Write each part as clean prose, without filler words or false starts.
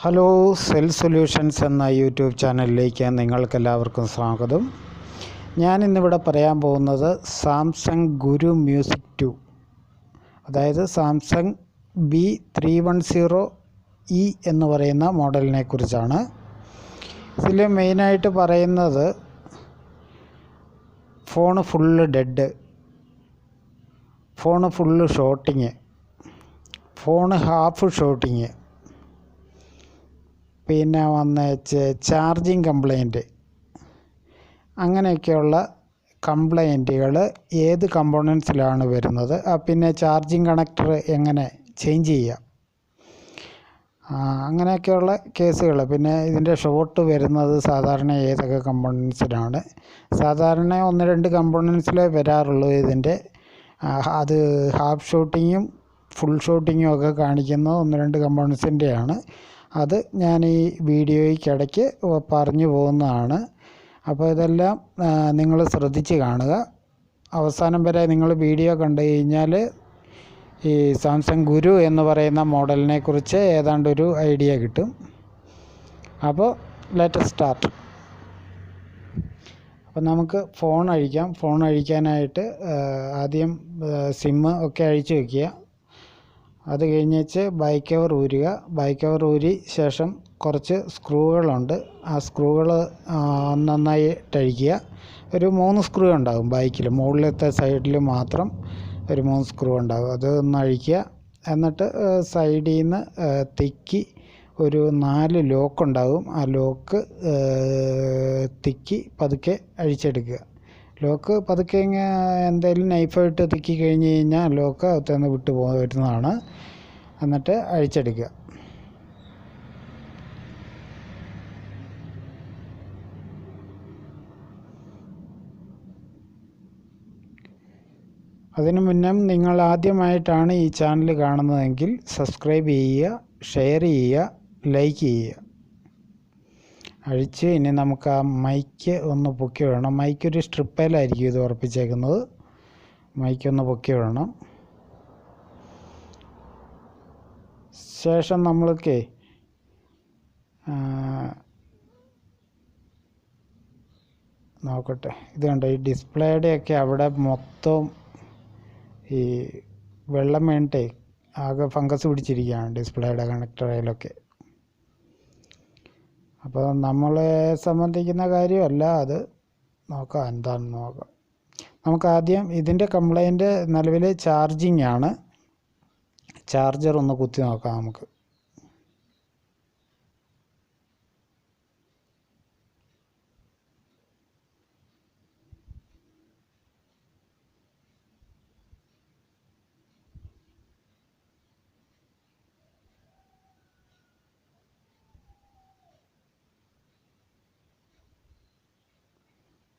Hello, cell solutions എന്ന YouTube ചാനലിലേക്ക് നിങ്ങൾക്കെല്ലാവർക്കും സ്വാഗതം. ഞാനിന്നിവിടെ പറയാൻ പോകുന്നത് സാംസങ് ഗുരു മ്യൂസിക് 2, അതായത് സാംസങ് B310 എന്ന് പറയുന്ന മോഡലിനെ കുറിച്ചാണ്. ഇതിൽ മെയിനായിട്ട് പറയുന്നത് phone full dead, phone full shorting, phone half shorting, പിന്നെ ചാർജിങ് കംപ്ലൈൻറ്റ്, അങ്ങനെയൊക്കെയുള്ള കംപ്ലൈൻറ്റുകൾ ഏത് കമ്പോണൻസിലാണ് വരുന്നത്, പിന്നെ ചാർജിങ് കണക്ടർ എങ്ങനെ ചേഞ്ച് ചെയ്യുക, അങ്ങനെയൊക്കെയുള്ള കേസുകൾ. പിന്നെ ഇതിൻ്റെ ഷോർട്ട് വരുന്നത് സാധാരണ ഏതൊക്കെ കമ്പോണൻസിലാണ്. സാധാരണ 1-2 കമ്പോണൻസിലേ വരാറുള്ളൂ ഇതിൻ്റെ. അത് ഹാഫ് ഷോട്ടിങ്ങും ഫുൾ ഷോട്ടിങ്ങും ഒക്കെ കാണിക്കുന്ന 1-2 കമ്പോണൻസിൻ്റെയാണ്. അത് ഞാൻ ഈ വീഡിയോയ്ക്കിടയ്ക്ക് പറഞ്ഞു പോകുന്നതാണ്. അപ്പോൾ ഇതെല്ലാം നിങ്ങൾ ശ്രദ്ധിച്ച് കാണുക. അവസാനം വരെ നിങ്ങൾ വീഡിയോ കണ്ടു കഴിഞ്ഞാൽ ഈ സാംസങ് ഗുരു എന്ന് പറയുന്ന മോഡലിനെ കുറിച്ച് ഏതാണ്ടൊരു ഐഡിയ കിട്ടും. അപ്പോൾ ലെറ്റ് സ്റ്റാർട്ട്. അപ്പോൾ നമുക്ക് ഫോൺ അഴിക്കാം. ഫോൺ അഴിക്കാനായിട്ട് ആദ്യം സിം ഒക്കെ അഴിച്ച് വയ്ക്കുക. അത് കഴിഞ്ഞേച്ച് ബാക്ക് കവർ ഊരുക. ബാക്ക് കവർ ഊരി ശേഷം കുറച്ച് സ്ക്രൂകളുണ്ട്, ആ സ്ക്രൂകൾ നന്നായിട്ട് അഴിക്കുക. ഒരു 3 സ്ക്രൂ ഉണ്ടാകും ബാക്കിൽ, മുകളിലത്തെ സൈഡിൽ മാത്രം ഒരു 3 സ്ക്രൂ ഉണ്ടാകും. അത് ഒന്ന് അഴിക്കുക. എന്നിട്ട് സൈഡിൽ നിന്ന് തിക്കി ഒരു 4 ലോക്ക് ഉണ്ടാകും. ആ ലോക്ക് തിക്കി പതുക്കെ അഴിച്ചെടുക്കുക. ലോക്ക് പതുക്കെ എന്തെങ്കിലും നൈഫായിട്ട് തിക്കി കഴിഞ്ഞ് കഴിഞ്ഞാൽ ലോക്ക് അകത്തുനിന്ന് വിട്ടു വരുന്നതാണ്. എന്നിട്ട് അഴിച്ചെടുക്കുക. അതിനു മുന്നേ നിങ്ങൾ ആദ്യമായിട്ടാണ് ഈ ചാനൽ കാണുന്നതെങ്കിൽ സബ്സ്ക്രൈബ് ചെയ്യുക, ഷെയർ ചെയ്യുക, ലൈക്ക് ചെയ്യുക. അഴിച്ച് ഇനി നമുക്ക് ആ മൈക്ക് ഒന്ന് പൊക്കി വിടണം. മൈക്കൊരു സ്ട്രിപ്പയിലായിരിക്കും ഇത് ഉറപ്പിച്ചേക്കുന്നത്. മൈക്കൊന്ന് പൊക്കി വിടണം. ശേഷം നമ്മൾക്ക് നോക്കട്ടെ, ഇത് കണ്ടോ, ഈ ഡിസ്പ്ലേയുടെയൊക്കെ അവിടെ മൊത്തം ഈ വെള്ളം വീണിട്ടേ ആകെ ഫംഗസ് പിടിച്ചിരിക്കുകയാണ് ഡിസ്പ്ലേയുടെ കണക്ടറിലൊക്കെ. അപ്പോൾ നമ്മളെ സംബന്ധിക്കുന്ന കാര്യമല്ല അത്. നോക്കാം എന്താണെന്ന് നോക്കാം. നമുക്ക് ആദ്യം ഇതിൻ്റെ കംപ്ലൈൻറ്റ് നിലവിൽ ചാർജിങ് ആണ്. ചാർജർ ഒന്ന് കുത്തി നോക്കാം നമുക്ക്.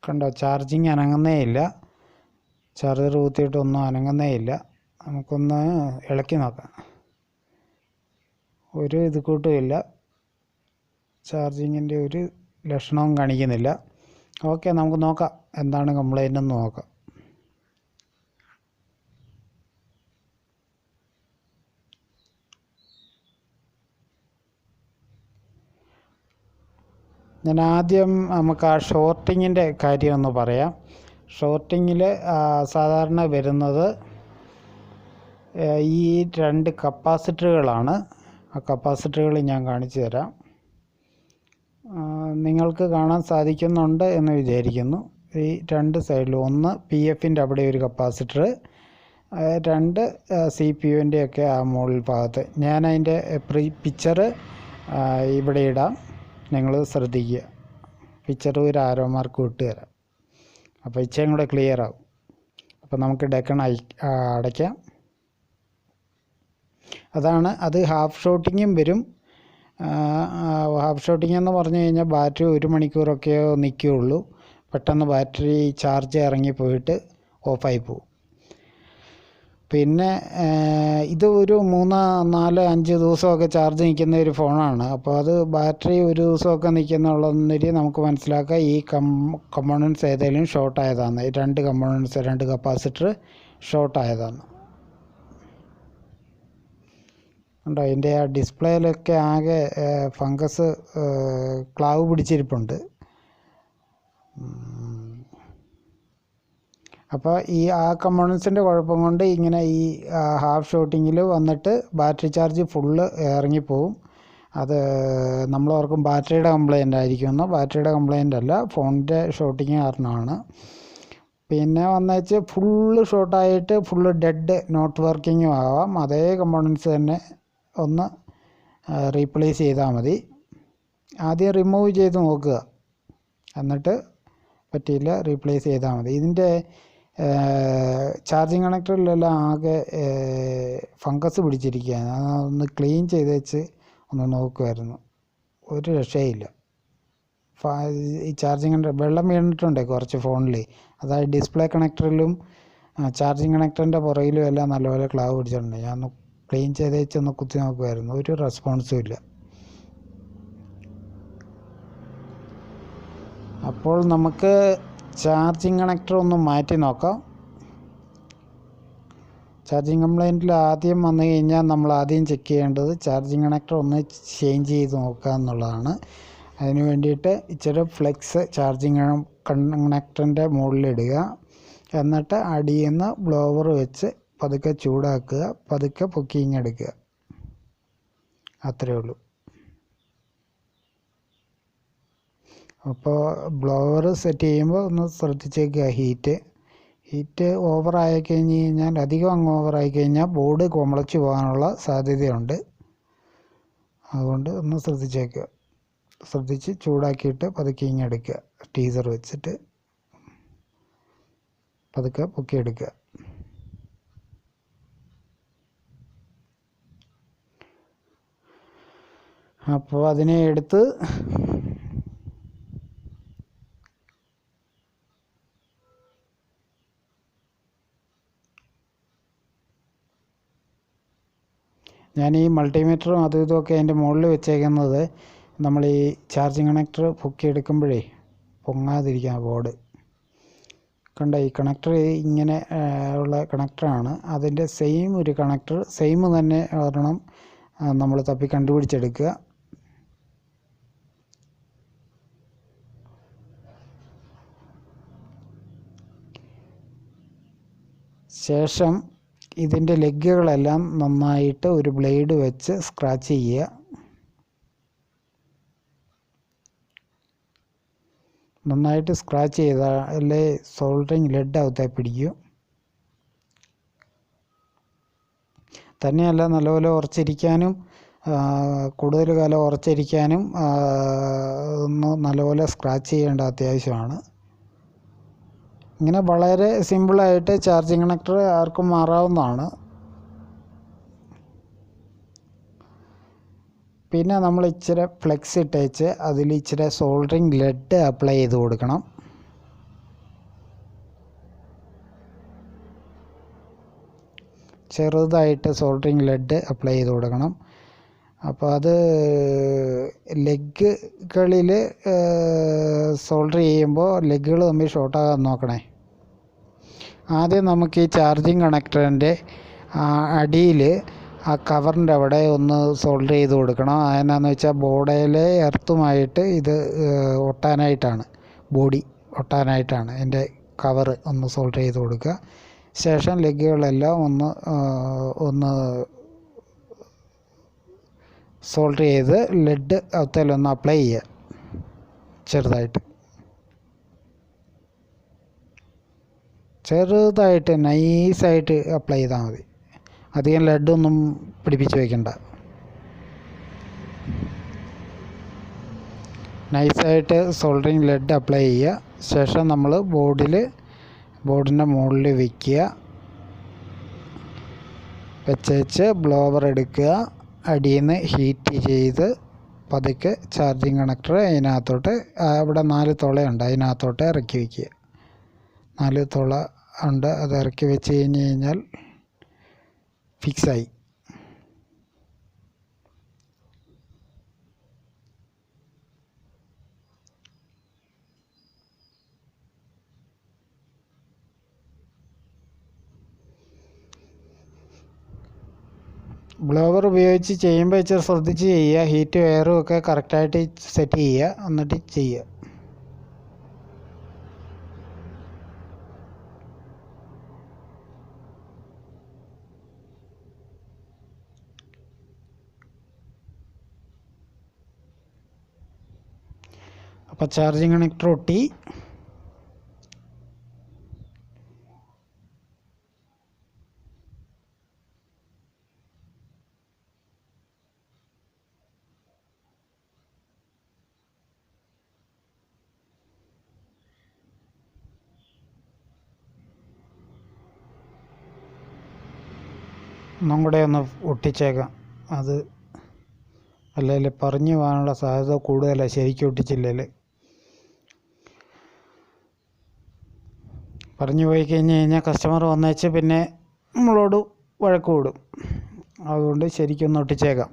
കണ്ടോ, ചാർജിങ് അനങ്ങുന്നേ ഇല്ല. ചാർജർ കുത്തിയിട്ടൊന്നും അനങ്ങുന്നേ ഇല്ല. നമുക്കൊന്ന് ഇളക്കി നോക്കാം. ഒരു ഇത് കൂട്ടുമില്ല, ചാർജിങ്ങിൻ്റെ ഒരു ലക്ഷണവും കാണിക്കുന്നില്ല. ഓക്കെ, നമുക്ക് നോക്കാം എന്താണ് കംപ്ലൈൻ്റ് എന്ന് നോക്കാം. ഞാൻ ആദ്യം നമുക്ക് ആ ഷോർട്ടിങ്ങിൻ്റെ കാര്യം ഒന്ന് പറയാം. ഷോർട്ടിങ്ങിൽ സാധാരണ വരുന്നത് ഈ 2 കപ്പാസിറ്ററുകളാണ്. ആ കപ്പാസിറ്ററുകൾ ഞാൻ കാണിച്ചു തരാം. നിങ്ങൾക്ക് കാണാൻ സാധിക്കുന്നുണ്ട് എന്ന് വിചാരിക്കുന്നു. ഈ 2 സൈഡിലും, ഒന്ന് PFൻ്റെ അവിടെ ഒരു കപ്പാസിറ്റർ, 2 CPU-ൻ്റെയൊക്കെ ആ മുകളിൽ ഭാഗത്ത്. ഞാൻ അതിൻ്റെ പിക്ചർ ഇവിടെ ഇടാം, നിങ്ങൾ ശ്രദ്ധിക്കുക. പിക്ചർ ഒരു ആരോ മാർക്ക് വിട്ട് തരാം, അപ്പോൾ ഇച്ചയും കൂടെ ക്ലിയർ ആവും. അപ്പോൾ നമുക്ക് ഡെക്കൺ അടയ്ക്കാം. അതാണ്, അത് ഹാഫ് ഷോട്ടിങ്ങും വരും. ഹാഫ് ഷോട്ടിങ് എന്ന് പറഞ്ഞു കഴിഞ്ഞാൽ ബാറ്ററി 1 മണിക്കൂറൊക്കെ നിൽക്കുകയുള്ളൂ. പെട്ടെന്ന് ബാറ്ററി ചാർജ് ഇറങ്ങിപ്പോയിട്ട് ഓഫായി പോകും. പിന്നെ ഇത് ഒരു 3, 4, 5 ദിവസമൊക്കെ ചാർജ് നിൽക്കുന്ന ഒരു ഫോണാണ്. അപ്പോൾ അത് ബാറ്ററി ഒരു ദിവസമൊക്കെ നിൽക്കുന്നുള്ളതിൽ നമുക്ക് മനസ്സിലാക്കാം ഈ കമ്പോണൻസ് ഏതെങ്കിലും ഷോർട്ടായതാണ്. 2 കമ്പോണൻസ്, 2 കപ്പാസിറ്റർ ഷോർട്ടായതാണ്. ഉണ്ടോ അതിൻ്റെ ആ ഡിസ്പ്ലേയിലൊക്കെ ആകെ ഫംഗസ് ക്ലാവ് പിടിച്ചിരിപ്പുണ്ട്. അപ്പോൾ ഈ ആ കമ്പോണൻസിൻ്റെ കുഴപ്പം കൊണ്ട് ഇങ്ങനെ ഈ ഹാഫ് ഷോട്ടിങ്ങിൽ വന്നിട്ട് ബാറ്ററി ചാർജ് ഫുള്ള് ഇറങ്ങിപ്പോവും. അത് നമ്മളോർക്കും ബാറ്ററിയുടെ കംപ്ലൈൻ്റ് ആയിരിക്കുമെന്ന്. ബാറ്ററിയുടെ കംപ്ലൈൻ്റ് അല്ല, ഫോണിൻ്റെ ഷോട്ടിങ് കാരണമാണ്. പിന്നെ വന്നേച്ച് ഫുള്ള് ഷോർട്ടായിട്ട് ഫുള്ള് ഡെഡ് നോട്ട് വർക്കിങ്ങും ആവാം. അതേ കമ്പോണൻസ് തന്നെ ഒന്ന് റീപ്ലേസ് ചെയ്താൽ മതി. ആദ്യം റിമൂവ് ചെയ്ത് നോക്കുക, എന്നിട്ട് പറ്റിയില്ല റീപ്ലേസ് ചെയ്താൽ മതി. ഇതിൻ്റെ ചാർജിങ് കണക്ടറിലെല്ലാം ആകെ ഫംഗസ് പിടിച്ചിരിക്കുകയാണ്. അതൊന്ന് ക്ലീൻ ചെയ്ത് വെച്ച് ഒന്ന് നോക്കുമായിരുന്നു. ഒരു രക്ഷയില്ല. ഈ ചാർജിങ് കണക്ടർ വെള്ളം വീണിട്ടുണ്ട് കുറച്ച് ഫോണിൽ. അതായത് ഡിസ്പ്ലേ കണക്ടറിലും ചാർജിങ് കണക്ടറിൻ്റെ പുറകിലും എല്ലാം നല്ലപോലെ ക്ലാവ് പിടിച്ചിട്ടുണ്ട്. ഞാൻ ഒന്ന് ക്ലീൻ ചെയ്ത് വെച്ചൊന്ന് കുത്തി നോക്കുമായിരുന്നു. ഒരു റെസ്പോൺസും ഇല്ല. അപ്പോൾ നമുക്ക് ചാർജിങ് കണക്ടർ ഒന്ന് മാറ്റി നോക്കാം. ചാർജിങ് കംപ്ലൈൻറ്റിൽ ആദ്യം വന്നു കഴിഞ്ഞാൽ നമ്മൾ ആദ്യം ചെക്ക് ചെയ്യേണ്ടത് ചാർജിങ് കണക്ടർ ഒന്ന് ചേഞ്ച് ചെയ്ത് നോക്കുക എന്നുള്ളതാണ്. അതിന് വേണ്ടിയിട്ട് ഇച്ചിരി ഫ്ലെക്സ് ചാർജിങ് കണക്ടറിൻ്റെ മുകളിലിടുക. എന്നിട്ട് അടിയിൽ നിന്ന് ബ്ലോവർ വെച്ച് പതുക്കെ ചൂടാക്കുക, പതുക്കെ പൊക്കിങ്ങെടുക്കുക. അത്രയേ ഉള്ളൂ. അപ്പോൾ ബ്ലോവർ സെറ്റ് ചെയ്യുമ്പോൾ ഒന്ന് ശ്രദ്ധിച്ചേക്കുക. ഹീറ്റ് ഓവറായി കഴിഞ്ഞ് കഴിഞ്ഞാൽ, അധികം അങ്ങ് ഓവറായി കഴിഞ്ഞാൽ ബോർഡ് കുമളച്ച് പോകാനുള്ള സാധ്യതയുണ്ട്. അതുകൊണ്ട് ഒന്ന് ശ്രദ്ധിച്ചേക്കുക. ശ്രദ്ധിച്ച് ചൂടാക്കിയിട്ട് പതുക്കെ ഇങ്ങെടുക്കുക. ടീസർ വെച്ചിട്ട് പതുക്കെ പൊക്കിയെടുക്കുക. അപ്പോൾ അതിനെ എടുത്ത് ഞാൻ ഈ മൾട്ടിമീറ്ററും അതും ഇതുമൊക്കെ അതിൻ്റെ മുകളിൽ വെച്ചേക്കുന്നത് നമ്മൾ ഈ ചാർജിങ് കണക്ടർ പൊക്കിയെടുക്കുമ്പോഴേ പൊങ്ങാതിരിക്കാം ബോർഡ്. കണ്ട ഈ കണക്ടർ ഇങ്ങനെ ഉള്ള കണക്ടറാണ്. അതിൻ്റെ സെയിം ഒരു കണക്ടർ സെയിം തന്നെ ഒരെണ്ണം നമ്മൾ തപ്പി കണ്ടുപിടിച്ചെടുക്കുക. ശേഷം ഇതിൻ്റെ ലെഗുകളെല്ലാം നന്നായിട്ട് ഒരു ബ്ലേഡ് വെച്ച് സ്ക്രാച്ച് ചെയ്യുക. നന്നായിട്ട് സ്ക്രാച്ച് ചെയ്താലേ സോൾഡറിങ് ലെഡ് അകത്തെ പിടിക്കും. തന്നെയല്ല, നല്ലപോലെ ഉറച്ചിരിക്കാനും കൂടുതൽ കാലം ഉറച്ചിരിക്കാനും ഒന്ന് നല്ലപോലെ സ്ക്രാച്ച് ചെയ്യേണ്ട അത്യാവശ്യമാണ്. ഇങ്ങനെ വളരെ സിമ്പിളായിട്ട് ചാർജിങ് കണക്ടർ ആർക്കും മാറാവുന്നതാണ്. പിന്നെ നമ്മൾ ഇച്ചിരി ഫ്ലെക്സ് ഇട്ടേച്ച് അതിൽ ഇച്ചിരി സോൾഡറിങ് ലെഡ് അപ്ലൈ ചെയ്ത് കൊടുക്കണം. ചെറുതായിട്ട് സോൾഡറിങ് ലെഡ് അപ്ലൈ ചെയ്ത് കൊടുക്കണം. അപ്പോൾ അത് ലെഗുകളിൽ സോൾഡർ ചെയ്യുമ്പോൾ ലെഗുകൾ തമ്മിൽ ഷോർട്ടാകാൻ നോക്കണേ. ആദ്യം നമുക്ക് ഈ ചാർജിങ് കണക്ടറിൻ്റെ അടിയിൽ ആ കവറിൻ്റെ അവിടെ ഒന്ന് സോൾഡർ ചെയ്ത് കൊടുക്കണം. അതെന്നാന്ന് വെച്ചാൽ ബോർഡിലെ എർത്തുമായിട്ട് ഇത് ഒട്ടാനായിട്ടാണ്, ബോഡി ഒട്ടാനായിട്ടാണ്. എൻ്റെ കവർ ഒന്ന് സോൾഡർ ചെയ്ത് കൊടുക്കുക. ശേഷം ലെഗുകളെല്ലാം ഒന്ന് സോൾഡർ ചെയ്ത് ലെഡ് അവത്തേലൊന്ന് അപ്ലൈ ചെയ്യുക ചെറുതായിട്ട് നൈസായിട്ട് അപ്ലൈ ചെയ്താൽ മതി. അധികം ലെഡൊന്നും പിടിപ്പിച്ച് വയ്ക്കണ്ട. നൈസായിട്ട് സോൾഡറിങ് ലെഡ് അപ്ലൈ ചെയ്യുക. ശേഷം നമ്മൾ ബോർഡിൻ്റെ മുകളിൽ വയ്ക്കുക. വെച്ച് ബ്ലോവർ എടുക്കുക. അടിയിൽ നിന്ന് ഹീറ്റ് ചെയ്ത് പതുക്കെ ചാർജിങ് കണക്ടർ അതിനകത്തോട്ട്, അവിടെ 4 തുളയുണ്ട്, അതിനകത്തോട്ട് ഇറക്കി വയ്ക്കുക. 4 തുള ഉണ്ട്, അത് ഇറക്കി വെച്ച് കഴിഞ്ഞാൽ ഫിക്സായി. ബ്ലോവർ ഉപയോഗിച്ച് ചെയ്യുമ്പോൾ ഇച്ചിരി ശ്രദ്ധിച്ച് ചെയ്യുക. ഹീറ്റ് എയറും ഒക്കെ കറക്റ്റായിട്ട് സെറ്റ് ചെയ്യുക, എന്നിട്ട് ചെയ്യുക. അപ്പോൾ ചാർജിങ് കണക്ടർ ഒട്ടി. ഒന്നും കൂടെ ഒന്ന് ഒട്ടിച്ചേക്കാം. അത് അല്ലെങ്കിൽ പറഞ്ഞു പോകാനുള്ള സാധ്യത കൂടുതലാണ് ശരിക്കും ഒട്ടിച്ചില്ലെങ്കിൽ. പറഞ്ഞു പോയി കഴിഞ്ഞാൽ കസ്റ്റമർ വന്നേച്ച് പിന്നെ നമ്മളോട് വഴക്ക് കൂടും. അതുകൊണ്ട് ശരിക്കൊന്ന് ഒട്ടിച്ചേക്കാം.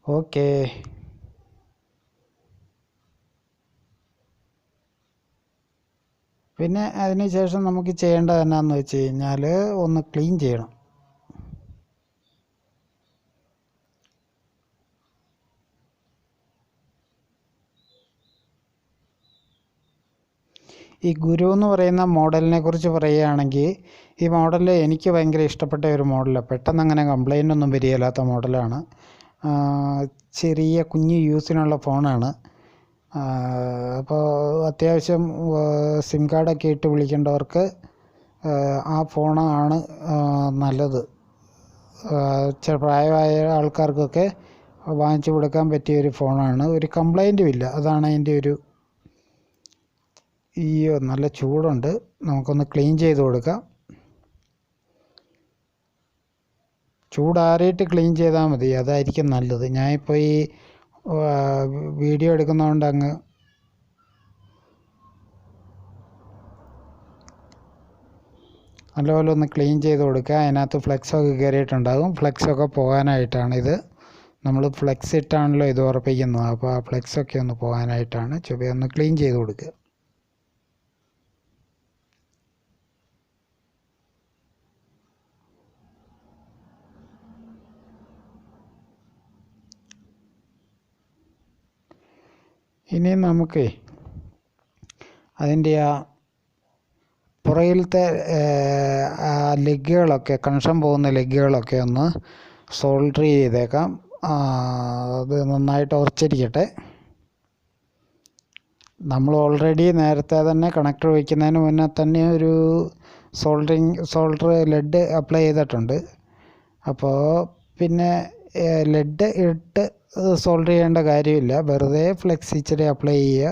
ഓക്കേ. പിന്നെ അതിന് ശേഷം നമുക്ക് ചെയ്യേണ്ടത് എന്നാന്ന് വെച്ച് കഴിഞ്ഞാൽ ഒന്ന് ക്ലീൻ ചെയ്യണം. ഈ ഗുരു എന്ന് പറയുന്ന മോഡലിനെ കുറിച്ച് പറയുകയാണെങ്കിൽ, ഈ മോഡൽ എനിക്ക് ഭയങ്കര ഇഷ്ടപ്പെട്ട ഒരു മോഡലാണ്. പെട്ടെന്ന് അങ്ങനെ കംപ്ലൈൻ്റ് ഒന്നും വരികയില്ലാത്ത മോഡലാണ്. ചെറിയ കുഞ്ഞ് യൂസിനുള്ള ഫോണാണ്. അപ്പോൾ അത്യാവശ്യം സിം കാർഡൊക്കെ ഇട്ട് വിളിക്കേണ്ടവർക്ക് ആ ഫോണാണ് നല്ലത്. പ്രായമായ ആൾക്കാർക്കൊക്കെ വാങ്ങിച്ചു കൊടുക്കാൻ പറ്റിയൊരു ഫോണാണ്. ഒരു കംപ്ലൈൻറ്റും ഇല്ല. അതാണ് അതിൻ്റെ ഒരു. നല്ല ചൂടുണ്ട്. നമുക്കൊന്ന് ക്ലീൻ ചെയ്ത് കൊടുക്കാം. ചൂടാറിയിട്ട് ക്ലീൻ ചെയ്താൽ മതി, അതായിരിക്കും നല്ലത്. ഞാനിപ്പോൾ ഈ വീഡിയോ എടുക്കുന്നതുകൊണ്ട് അങ്ങ് നല്ലപോലെ ഒന്ന് ക്ലീൻ ചെയ്ത് കൊടുക്കുക. അതിനകത്ത് ഫ്ലെക്സൊക്കെ കയറിയിട്ടുണ്ടാകും. ഫ്ലെക്സൊക്കെ പോകാനായിട്ടാണിത്. നമ്മൾ ഫ്ലെക്സ് ഇട്ടാണല്ലോ ഇത് ഉറപ്പിക്കുന്നത്. അപ്പോൾ ആ ഫ്ലെക്സൊക്കെ ഒന്ന് പോകാനായിട്ടാണ്. ഒന്ന് ക്ലീൻ ചെയ്ത് കൊടുക്കുക. ഇനി നമുക്ക് അതിൻ്റെ ആ പുറകിലത്തെ ലെഗുകളൊക്കെ, കണക്ഷൻ പോകുന്ന ലെഗുകളൊക്കെ ഒന്ന് സോൾഡർ ചെയ്തേക്കാം. അത് നന്നായിട്ട് ഉറച്ചിരിക്കട്ടെ. നമ്മൾ ഓൾറെഡി നേരത്തെ തന്നെ കണക്ടർ വയ്ക്കുന്നതിന് മുന്നേ തന്നെ ഒരു സോൾഡർ ലെഡ് അപ്ലൈ ചെയ്തിട്ടുണ്ട്. അപ്പോൾ പിന്നെ ലെഡ് ഇട്ട് സോൾഡർ ചെയ്യേണ്ട കാര്യമില്ല. വെറുതെ ഫ്ലെക്സ് ഇച്ചിരി അപ്ലൈ ചെയ്യുക,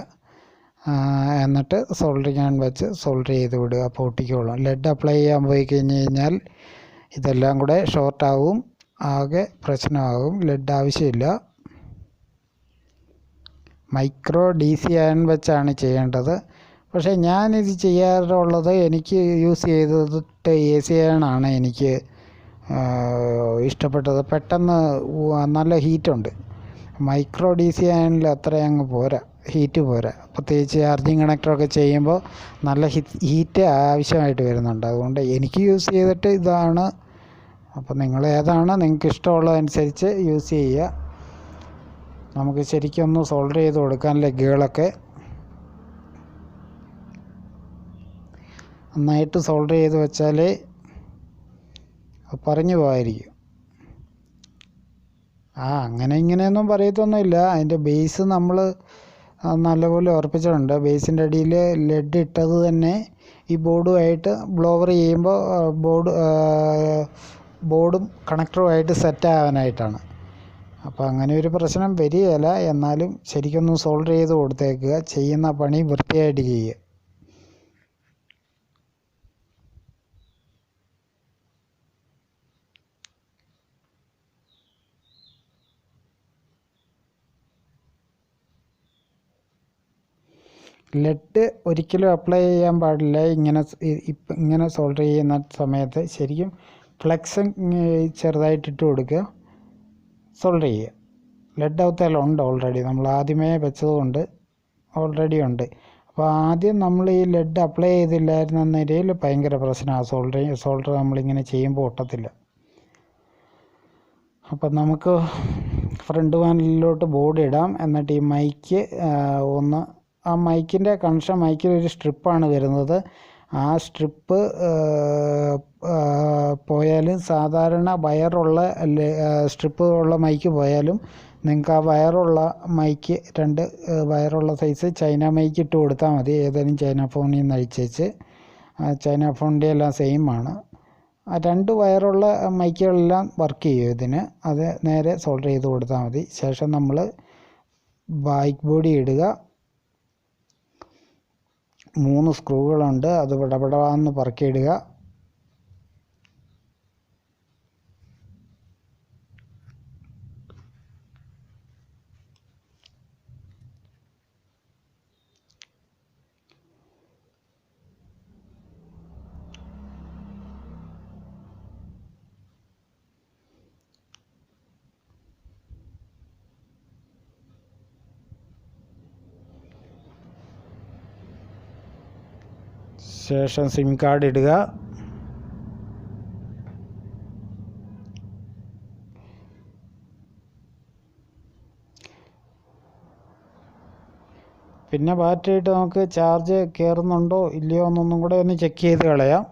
എന്നിട്ട് സോൾഡറിങ് ആൻ വെച്ച് സോൾഡർ ചെയ്ത് വിടുക. അപ്പോൾ ഒട്ടിക്കോളും. ലെഡ് അപ്ലൈ ചെയ്യാൻ പോയി കഴിഞ്ഞ് കഴിഞ്ഞാൽ ഇതെല്ലാം കൂടെ ഷോർട്ടാവും, ആകെ പ്രശ്നമാകും. ലെഡ് ആവശ്യമില്ല. മൈക്രോ DC അയൺ വെച്ചാണ് ചെയ്യേണ്ടത്. പക്ഷേ ഞാനിത് ചെയ്യാറുള്ളത്, എനിക്ക് യൂസ് ചെയ്തിട്ട് AC അയണാണ് എനിക്ക് ഇഷ്ടപ്പെട്ടത്. പെട്ടെന്ന് നല്ല ഹീറ്റുണ്ട്. മൈക്രോ DC അയണിൽ അത്ര അങ്ങ് പോരാ, ഹീറ്റ് പോരാ. പ്രത്യേകിച്ച് ചാർജിങ് കണക്ടറൊക്കെ ചെയ്യുമ്പോൾ നല്ല ഹീറ്റ് ആവശ്യമായിട്ട് വരുന്നുണ്ട്. അതുകൊണ്ട് എനിക്ക് യൂസ് ചെയ്തിട്ട് ഇതാണ്. അപ്പോൾ നിങ്ങൾ ഏതാണ് നിങ്ങൾക്ക് ഇഷ്ടമുള്ളതനുസരിച്ച് യൂസ് ചെയ്യുക. നമുക്ക് ശരിക്കും ഒന്ന് സോൾഡർ ചെയ്ത് കൊടുക്കാൻ ലെഗുകളൊക്കെ നന്നായിട്ട് സോൾഡർ ചെയ്ത് വെച്ചാലേ പറഞ്ഞു പോകാതിരിക്കും. അങ്ങനെ ഇങ്ങനെയൊന്നും പറയത്തൊന്നുമില്ല. അതിൻ്റെ ബേസ് നമ്മൾ നല്ലപോലെ ഉറപ്പിച്ചിട്ടുണ്ട്. ബേസിൻ്റെ അടിയിൽ ലെഡ് ഇട്ടത് തന്നെ ഈ ബോർഡുമായിട്ട് ബ്ലോവർ ചെയ്യുമ്പോൾ ബോർഡും കണക്ടറുമായിട്ട് സെറ്റ് ആവാനായിട്ടാണ്. അപ്പോൾ അങ്ങനെ ഒരു പ്രശ്നം വരികയില്ല. എന്നാലും ശരിക്കൊന്ന് സോൾഡർ ചെയ്ത് കൊടുത്തേക്കുക. ചെയ്യുന്ന പണി വൃത്തിയായിട്ട് ചെയ്യുക. ലെഡ് ഒരിക്കലും അപ്ലൈ ചെയ്യാൻ പാടില്ല. ഇങ്ങനെ സോൾഡർ ചെയ്യുന്ന സമയത്ത് ശരിക്കും ഫ്ലെക്സ് ചെറുതായിട്ട് ഇട്ട് കൊടുക്കുക, സോൾഡർ ചെയ്യുക. ലെഡ് അവത്തേലുണ്ട് ഓൾറെഡി, നമ്മൾ ആദ്യമേ വെച്ചതുകൊണ്ട് ഓൾറെഡി ഉണ്ട്. അപ്പോൾ ആദ്യം നമ്മൾ ഈ ലെഡ് അപ്ലൈ ചെയ്തില്ലായിരുന്ന നിലയിൽ ഭയങ്കര പ്രശ്നമാണ്. സോൾഡർ നമ്മളിങ്ങനെ ചെയ്യുമ്പോൾ ഒട്ടത്തില്ല. അപ്പം നമുക്ക് ഫ്രണ്ട് പാനലിലോട്ട് ബോർഡ് ഇടാം. എന്നിട്ട് ഈ മൈക്ക് ആ മൈക്കിൻ്റെ കണക്ഷൻ, മൈക്കിലൊരു സ്ട്രിപ്പാണ് വരുന്നത്. ആ സ്ട്രിപ്പ് പോയാലും സാധാരണ വയറുള്ള സ്ട്രിപ്പ് ഉള്ള മൈക്ക് പോയാലും നിങ്ങൾക്ക് ആ വയറുള്ള മൈക്ക് 2 വയറുള്ള സൈസ് ചൈന മൈക്ക് ഇട്ട് കൊടുത്താൽ മതി. ഏതെങ്കിലും ചൈന ഫോണിൽ നിന്ന് അഴിച്ചേച്ച്, ചൈന ഫോണിൻ്റെ എല്ലാം സെയിം ആണ്. ആ 2 വയറുള്ള മൈക്കുകളെല്ലാം വർക്ക് ചെയ്യും ഇതിന്. അത് നേരെ സോൾഡർ ചെയ്ത് കൊടുത്താൽ മതി. ശേഷം നമ്മൾ ബാക്ക് ബോഡി ഇടുക. 3 സ്ക്രൂകളുണ്ട്, അത് പടപടാന്ന് പറക്കിയിടുക. ശേഷം സിം കാർഡ് ഇടുക. പിന്നെ ബാറ്ററി ഇട്ട് നമുക്ക് ചാർജ് കയറുന്നുണ്ടോ ഇല്ലയോ എന്നൊന്നും കൂടെ ഒന്ന് ചെക്ക് ചെയ്ത് കളയാം.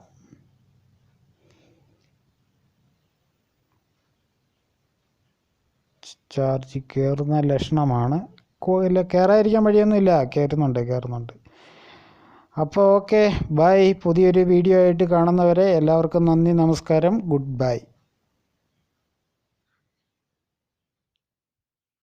ചാർജ് കയറുന്ന ലക്ഷണമാണ്. കയറാതിരിക്കാൻ വഴിയൊന്നുമില്ല, കയറുന്നുണ്ട്. അപ്പോൾ ഓക്കെ, ബൈ. പുതിയൊരു വീഡിയോ ആയിട്ട് കാണുന്നവരെ എല്ലാവർക്കും നന്ദി, നമസ്കാരം, ഗുഡ് ബൈ.